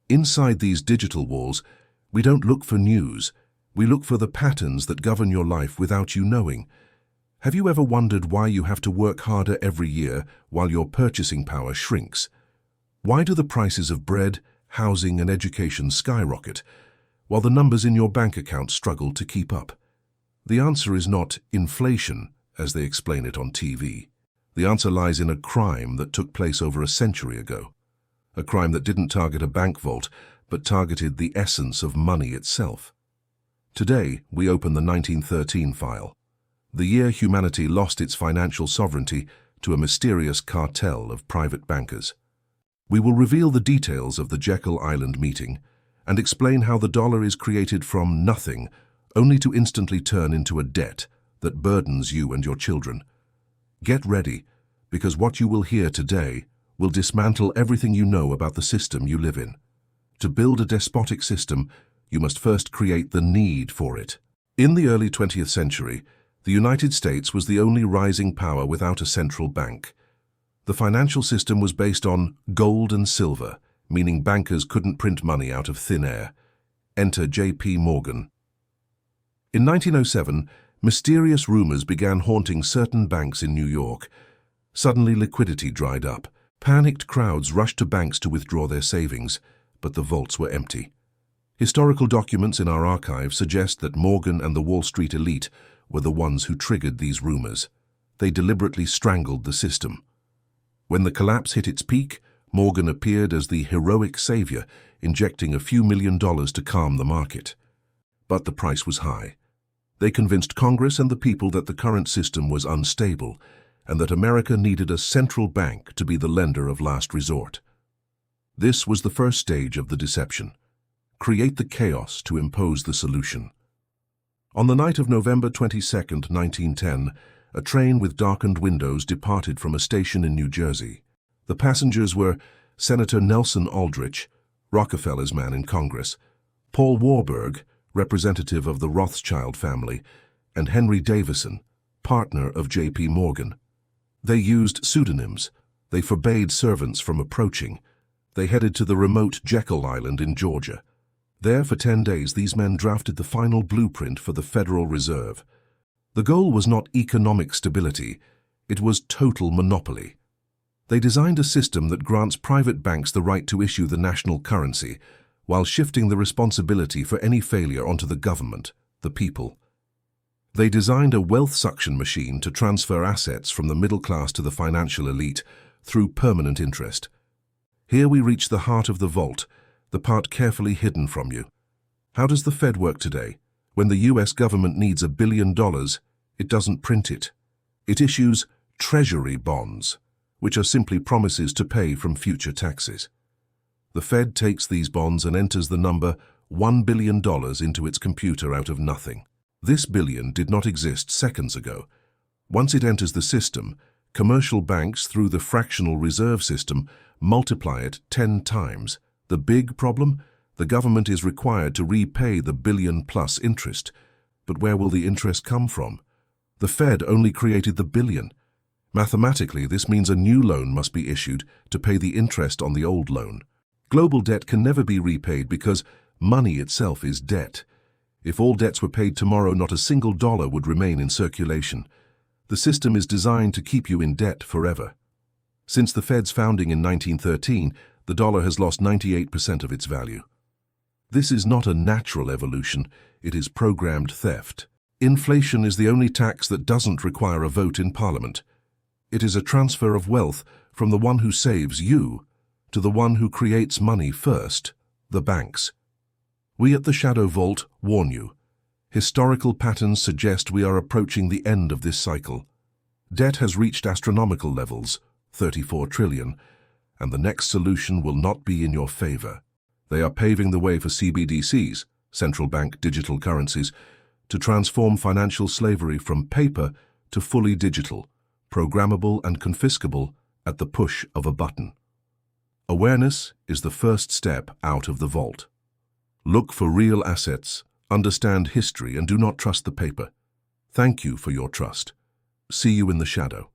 Inside these digital walls, we don't look for news. We look for the patterns that govern your life without you knowing. Have you ever wondered why you have to work harder every year while your purchasing power shrinks? Why do the prices of bread, housing, and education skyrocket, while the numbers in your bank account struggle to keep up? The answer is not inflation, as they explain it on TV. The answer lies in a crime that took place over a century ago. A crime that didn't target a bank vault, but targeted the essence of money itself. Today, we open the 1913 file, the year humanity lost its financial sovereignty to a mysterious cartel of private bankers. We will reveal the details of the Jekyll Island meeting and explain how the dollar is created from nothing, only to instantly turn into a debt that burdens you and your children. Get ready, because what you will hear today will dismantle everything you know about the system you live in. To build a despotic system, you must first create the need for it. In the early 20th century, the United States was the only rising power without a central bank. The financial system was based on gold and silver, meaning bankers couldn't print money out of thin air. Enter J.P. Morgan. In 1907, mysterious rumors began haunting certain banks in New York. Suddenly, liquidity dried up. Panicked crowds rushed to banks to withdraw their savings, but the vaults were empty. Historical documents in our archives suggest that Morgan and the Wall Street elite were the ones who triggered these rumors. They deliberately strangled the system. When the collapse hit its peak, Morgan appeared as the heroic savior, injecting a few $1 million to calm the market. But the price was high. They convinced Congress and the people that the current system was unstable and that America needed a central bank to be the lender of last resort. This was the first stage of the deception. Create the chaos to impose the solution. On the night of November 22, 1910, a train with darkened windows departed from a station in New Jersey. The passengers were Senator Nelson Aldrich, Rockefeller's man in Congress, Paul Warburg, representative of the Rothschild family, and Henry Davison, partner of J.P. Morgan. They used pseudonyms. They forbade servants from approaching. They headed to the remote Jekyll Island in Georgia. There, for 10 days, these men drafted the final blueprint for the Federal Reserve. The goal was not economic stability, it was total monopoly. They designed a system that grants private banks the right to issue the national currency, while shifting the responsibility for any failure onto the government, the people. They designed a wealth suction machine to transfer assets from the middle class to the financial elite through permanent interest. Here we reach the heart of the vault, the part carefully hidden from you. How does the Fed work today? When the US government needs $1 billion, it doesn't print it. It issues treasury bonds, which are simply promises to pay from future taxes. The Fed takes these bonds and enters the number $1 billion into its computer out of nothing. This billion did not exist seconds ago. Once it enters the system, commercial banks, through the fractional reserve system, multiply it 10 times. The big problem? The government is required to repay the billion plus interest. But where will the interest come from? The Fed only created the billion. Mathematically, this means a new loan must be issued to pay the interest on the old loan. Global debt can never be repaid because money itself is debt. If all debts were paid tomorrow, not a single dollar would remain in circulation. The system is designed to keep you in debt forever. Since the Fed's founding in 1913, the dollar has lost 98% of its value. This is not a natural evolution, it is programmed theft. Inflation is the only tax that doesn't require a vote in Parliament. It is a transfer of wealth from the one who saves you to the one who creates money first, the banks. We at the Shadow Vault warn you. Historical patterns suggest we are approaching the end of this cycle. Debt has reached astronomical levels, 34 trillion, and the next solution will not be in your favor. They are paving the way for CBDCs, central bank digital currencies, to transform financial slavery from paper to fully digital, programmable and confiscable at the push of a button. Awareness is the first step out of the vault. Look for real assets, understand history, and do not trust the paper. Thank you for your trust. See you in the shadow.